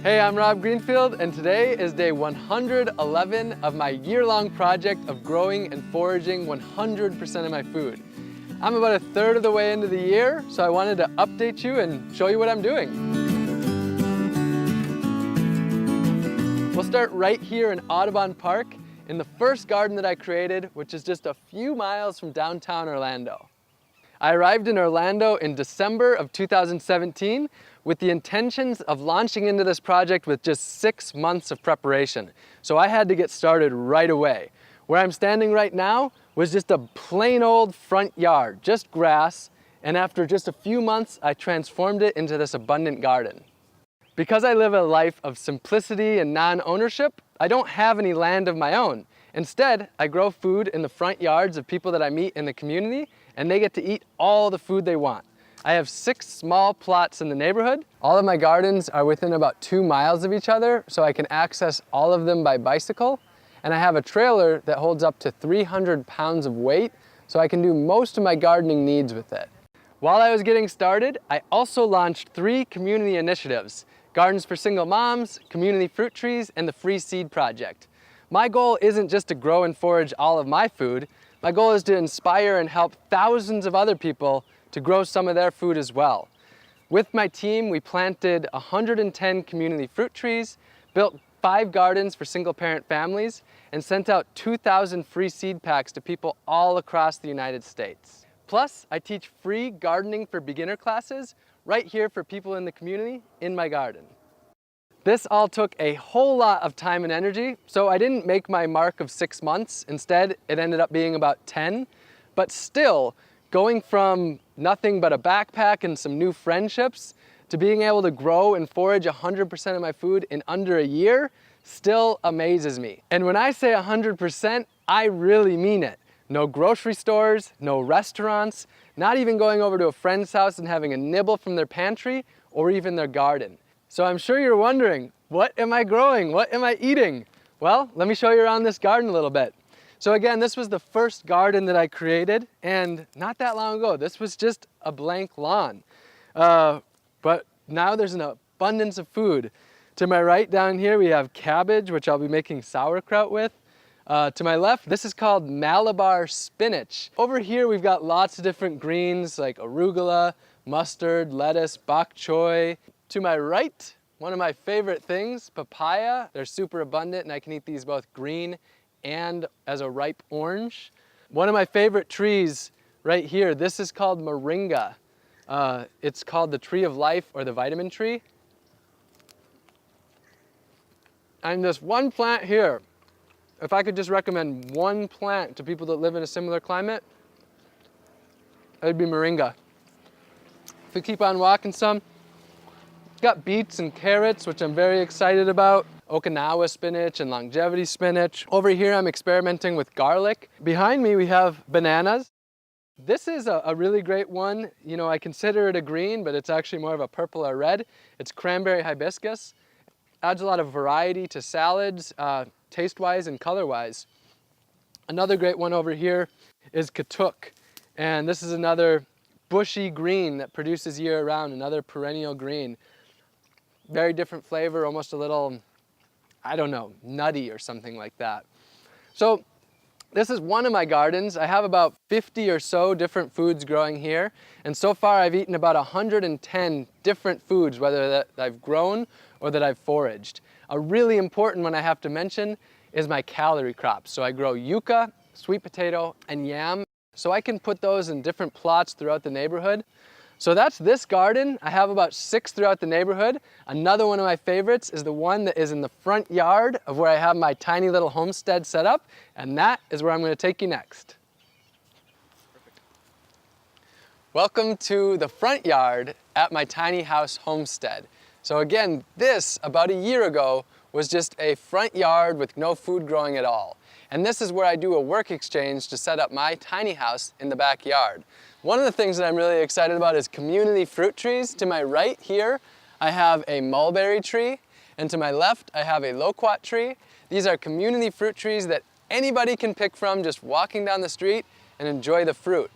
Hey, I'm Rob Greenfield, and today is day 111 of my year-long project of growing and foraging 100% of my food. I'm about a third of the way into the year, so I wanted to update you and show you what I'm doing. We'll start right here in Audubon Park in the first garden that I created, which is just a few miles from downtown Orlando. I arrived in Orlando in December of 2017 with the intentions of launching into this project with just 6 months of preparation. So I had to get started right away. Where I'm standing right now was just a plain old front yard, just grass, and after just a few months, I transformed it into this abundant garden. Because I live a life of simplicity and non-ownership, I don't have any land of my own. Instead, I grow food in the front yards of people that I meet in the community, and they get to eat all the food they want. I have 6 small plots in the neighborhood. All of my gardens are within about 2 miles of each other, so I can access all of them by bicycle. And I have a trailer that holds up to 300 pounds of weight, so I can do most of my gardening needs with it. While I was getting started, I also launched 3 community initiatives: Gardens for Single Moms, Community Fruit Trees, and the Free Seed Project. My goal isn't just to grow and forage all of my food. My goal is to inspire and help thousands of other people to grow some of their food as well. With my team, we planted 110 community fruit trees, built 5 gardens for single-parent families, and sent out 2,000 free seed packs to people all across the United States. Plus, I teach free gardening for beginner classes right here for people in the community in my garden. This all took a whole lot of time and energy, so I didn't make my mark of 6 months. Instead, it ended up being about 10. But still, going from nothing but a backpack and some new friendships to being able to grow and forage 100% of my food in under a year still amazes me. And when I say 100%, I really mean it. No grocery stores, no restaurants, not even going over to a friend's house and having a nibble from their pantry or even their garden. So I'm sure you're wondering, what am I growing? What am I eating? Well, let me show you around this garden a little bit. So again, this was the first garden that I created, and not that long ago, this was just a blank lawn. But now there's an abundance of food. To my right down here, we have cabbage, which I'll be making sauerkraut with. To my left, this is called Malabar spinach. Over here, we've got lots of different greens like arugula, mustard, lettuce, bok choy. To my right, one of my favorite things, papaya. They're super abundant, and I can eat these both green and as a ripe orange. One of my favorite trees right here, this is called moringa. It's called the tree of life or the vitamin tree. And this one plant here, if I could just recommend one plant to people that live in a similar climate, it'd be moringa. If we keep on walking some, got beets and carrots, which I'm very excited about. Okinawa spinach and longevity spinach. Over here, I'm experimenting with garlic. Behind me, we have bananas. This is a really great one. You know, I consider it a green, but it's actually more of a purple or red. It's cranberry hibiscus. Adds a lot of variety to salads, taste-wise and color-wise. Another great one over here is katuk. And this is another bushy green that produces year-round, another perennial green. Very different flavor, almost a little, I don't know, nutty or something like that. So this is one of my gardens. I have about 50 or so different foods growing here. And so far I've eaten about 110 different foods, whether that I've grown or that I've foraged. A really important one I have to mention is my calorie crops. So I grow yucca, sweet potato, and yam. So I can put those in different plots throughout the neighborhood. So that's this garden. I have about 6 throughout the neighborhood. Another one of my favorites is the one that is in the front yard of where I have my tiny little homestead set up, and that is where I'm going to take you next. Perfect. Welcome to the front yard at my tiny house homestead. So again, this, about a year ago, was just a front yard with no food growing at all. And this is where I do a work exchange to set up my tiny house in the backyard. One of the things that I'm really excited about is community fruit trees. To my right here, I have a mulberry tree, and to my left, I have a loquat tree. These are community fruit trees that anybody can pick from just walking down the street and enjoy the fruit.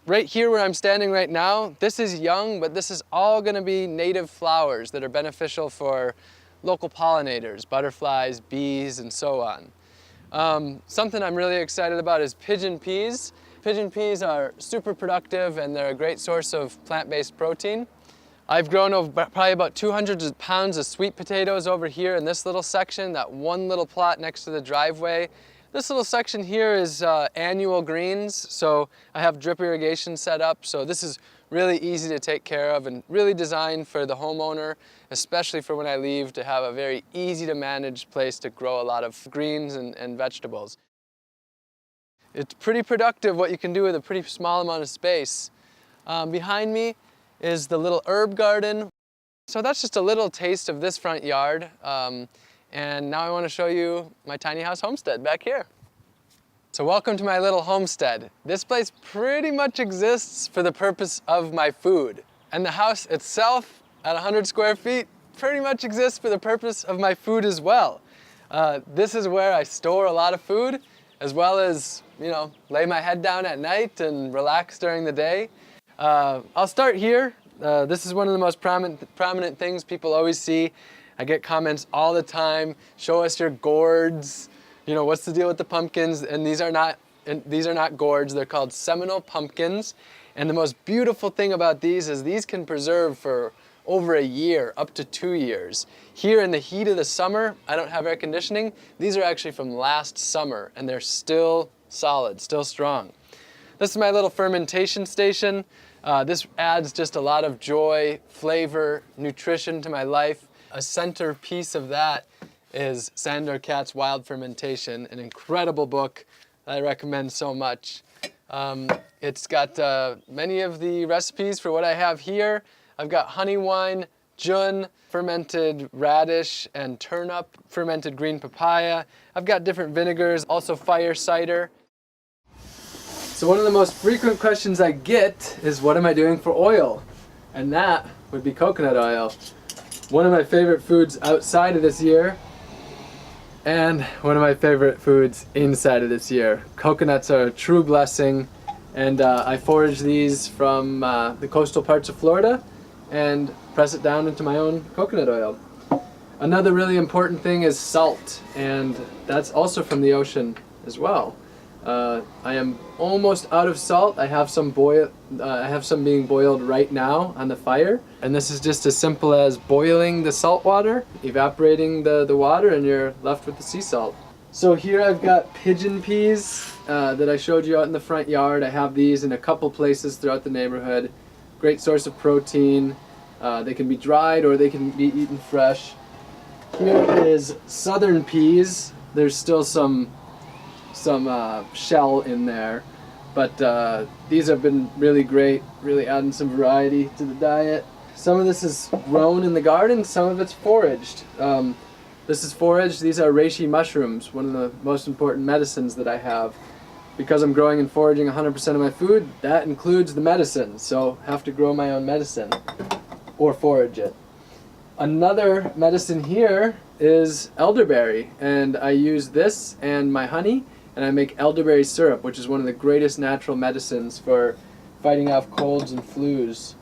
Right here where I'm standing right now, this is young, but this is all gonna be native flowers that are beneficial for local pollinators, butterflies, bees, and so on. Something I'm really excited about is pigeon peas. Pigeon peas are super productive and they're a great source of plant-based protein. I've grown probably about 200 pounds of sweet potatoes over here in this little section, that one little plot next to the driveway. This little section here is annual greens, so I have drip irrigation set up, so this is really easy to take care of and really designed for the homeowner, especially for when I leave, to have a very easy to manage place to grow a lot of greens and vegetables. It's pretty productive what you can do with a pretty small amount of space. Behind me is the little herb garden. So that's just a little taste of this front yard. And now I want to show you my tiny house homestead back here. So welcome to my little homestead. This place pretty much exists for the purpose of my food. And the house itself, at 100 square feet, pretty much exists for the purpose of my food as well. This is where I store a lot of food, as well as, lay my head down at night and relax during the day. I'll start here. This is one of the most prominent things people always see. I get comments all the time, show us your gourds, what's the deal with the pumpkins? And these are not gourds, they're called Seminole pumpkins. And the most beautiful thing about these is these can preserve for over a year, up to 2 years. Here in the heat of the summer, I don't have air conditioning. These are actually from last summer and they're still solid, still strong. This is my little fermentation station. This adds just a lot of joy, flavor, nutrition to my life. A centerpiece of that is Sandor Katz's Wild Fermentation, an incredible book that I recommend so much. It's got many of the recipes for what I have here. I've got honey wine, jun, fermented radish and turnip, fermented green papaya. I've got different vinegars, also fire cider. So one of the most frequent questions I get is, what am I doing for oil? And that would be coconut oil. One of my favorite foods outside of this year, and one of my favorite foods inside of this year. Coconuts are a true blessing, and I forage these from the coastal parts of Florida and press it down into my own coconut oil. Another really important thing is salt, and that's also from the ocean as well. I am almost out of salt. I have some being boiled right now on the fire, and this is just as simple as boiling the salt water, evaporating the water, and you're left with the sea salt. So here I've got pigeon peas that I showed you out in the front yard. I have these in a couple places throughout the neighborhood. Great source of protein. They can be dried or they can be eaten fresh. Here is southern peas. There's still some shell in there, but these have been really great, really adding some variety to the diet. Some of this is grown in the garden, some of it's foraged. This is foraged. These are reishi mushrooms, one of the most important medicines that I have. Because I'm growing and foraging 100% of my food, that includes the medicine, so I have to grow my own medicine or forage it. Another medicine here is elderberry, and I use this and my honey, and I make elderberry syrup, which is one of the greatest natural medicines for fighting off colds and flus.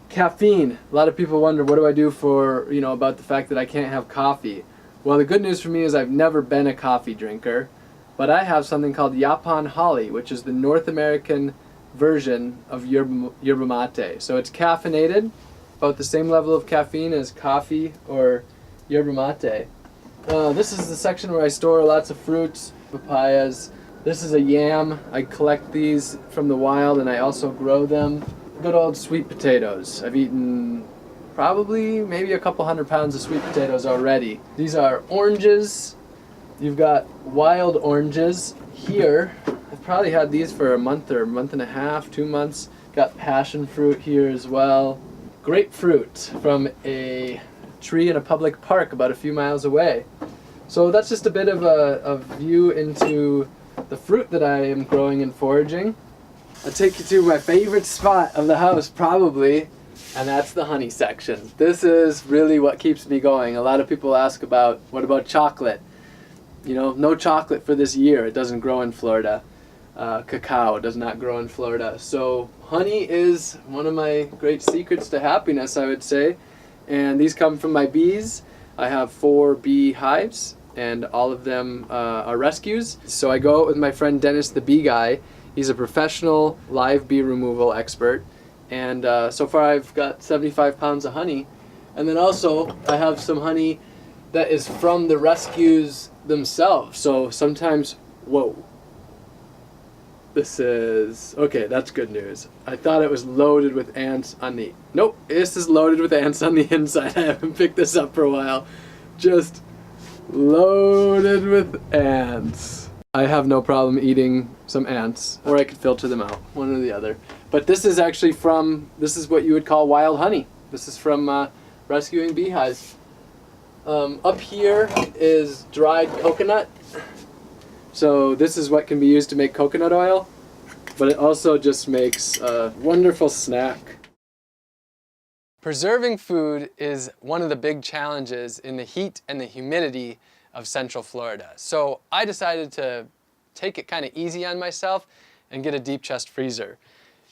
Caffeine. A lot of people wonder, what do I do for, about the fact that I can't have coffee? Well, the good news for me is I've never been a coffee drinker, but I have something called Japan Holly, which is the North American version of yerba mate. So it's caffeinated, about the same level of caffeine as coffee or yerba mate. This is the section where I store lots of fruits, papayas. This is a yam. I collect these from the wild and I also grow them. Good old sweet potatoes. I've eaten probably maybe a couple 100 pounds of sweet potatoes already. These are oranges. You've got wild oranges here. I've probably had these for a month or a month and a half, 2 months. Got passion fruit here as well. Grapefruit from a tree in a public park about a few miles away. So that's just a bit of a view into the fruit that I am growing and foraging. I'll take you to my favorite spot of the house probably, and that's the honey section. This is really what keeps me going. A lot of people ask about, what about chocolate? No chocolate for this year. It doesn't grow in Florida. Cacao does not grow in Florida. So honey is one of my great secrets to happiness, I would say. and these come from my bees. I have 4 bee hives, and all of them are rescues. So I go out with my friend Dennis, the bee guy. He's a professional live bee removal expert, and so far I've got 75 pounds of honey. And then also I have some honey that is from the rescues themselves. So sometimes, whoa. This is, okay, that's good news. I thought it was loaded with ants on the, nope, this is loaded with ants on the inside. I haven't picked this up for a while. Just loaded with ants. I have no problem eating some ants, or I could filter them out, one or the other. But this is actually from, this is what you would call wild honey. This is from rescuing beehives. Up here is dried coconut. So this is what can be used to make coconut oil, but it also just makes a wonderful snack. Preserving food is one of the big challenges in the heat and the humidity of Central Florida. So I decided to take it kind of easy on myself and get a deep chest freezer.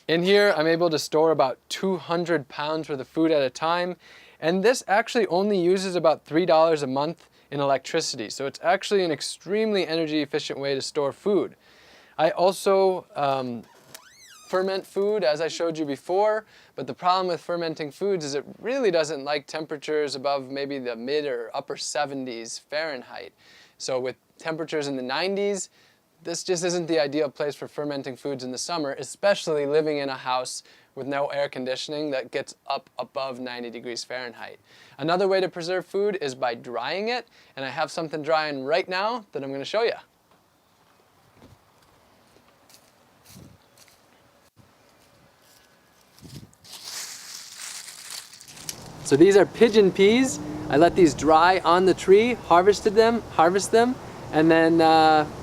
In here, I'm able to store about 200 pounds worth of food at a time, and this actually only uses about $3 a month in electricity. So it's actually an extremely energy efficient way to store food. I also ferment food, as I showed you before, but the problem with fermenting foods is it really doesn't like temperatures above maybe the mid or upper 70s Fahrenheit. So with temperatures in the 90s, this just isn't the ideal place for fermenting foods in the summer, especially living in a house with no air conditioning that gets up above 90 degrees Fahrenheit. Another way to preserve food is by drying it, and I have something drying right now that I'm going to show you. So these are pigeon peas. I let these dry on the tree, harvest them, and then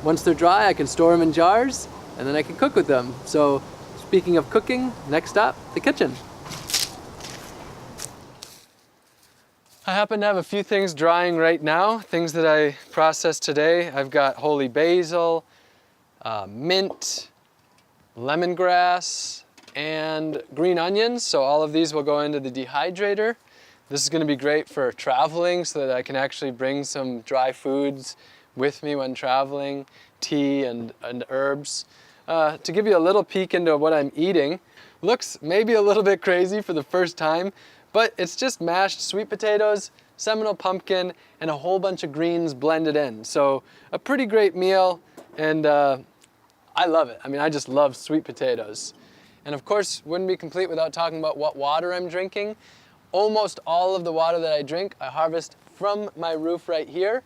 once they're dry I can store them in jars, and then I can cook with them. So speaking of cooking, next up, the kitchen. I happen to have a few things drying right now, things that I processed today. I've got holy basil, mint, lemongrass, and green onions. So all of these will go into the dehydrator. This is going to be great for traveling so that I can actually bring some dry foods with me when traveling, tea and herbs. To give you a little peek into what I'm eating, looks maybe a little bit crazy for the first time, but it's just mashed sweet potatoes, Seminole pumpkin, and a whole bunch of greens blended in. So a pretty great meal, and I love it. I mean, I just love sweet potatoes. And of course, wouldn't be complete without talking about what water I'm drinking. Almost all of the water that I drink, I harvest from my roof right here.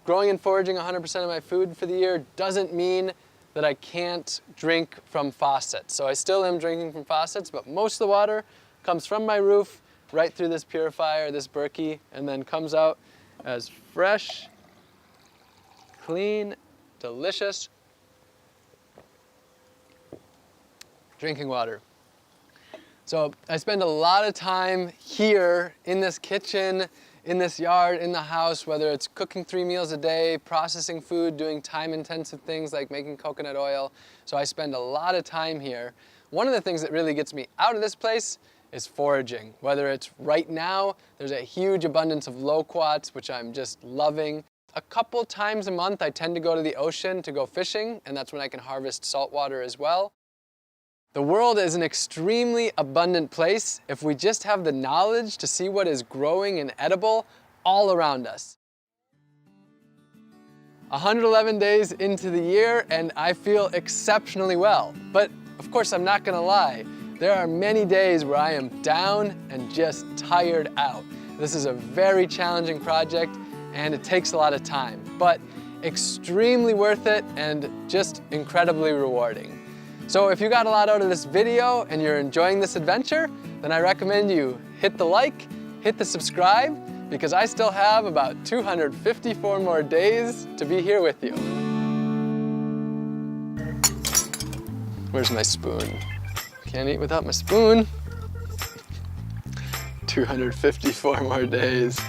Growing and foraging 100% of my food for the year doesn't mean that I can't drink from faucets. So I still am drinking from faucets, but most of the water comes from my roof, right through this purifier, this Berkey, and then comes out as fresh, clean, delicious drinking water. So I spend a lot of time here in this kitchen, in this yard, in the house, whether it's cooking 3 meals a day, processing food, doing time-intensive things like making coconut oil. So I spend a lot of time here. One of the things that really gets me out of this place is foraging. Whether it's right now, there's a huge abundance of loquats, which I'm just loving. A couple times a month, I tend to go to the ocean to go fishing, and that's when I can harvest saltwater as well. The world is an extremely abundant place if we just have the knowledge to see what is growing and edible all around us. 111 days into the year and I feel exceptionally well. But of course, I'm not gonna lie. There are many days where I am down and just tired out. This is a very challenging project and it takes a lot of time, but extremely worth it and just incredibly rewarding. So if you got a lot out of this video and you're enjoying this adventure, then I recommend you hit the like, hit the subscribe, because I still have about 254 more days to be here with you. Where's my spoon? Can't eat without my spoon. 254 more days.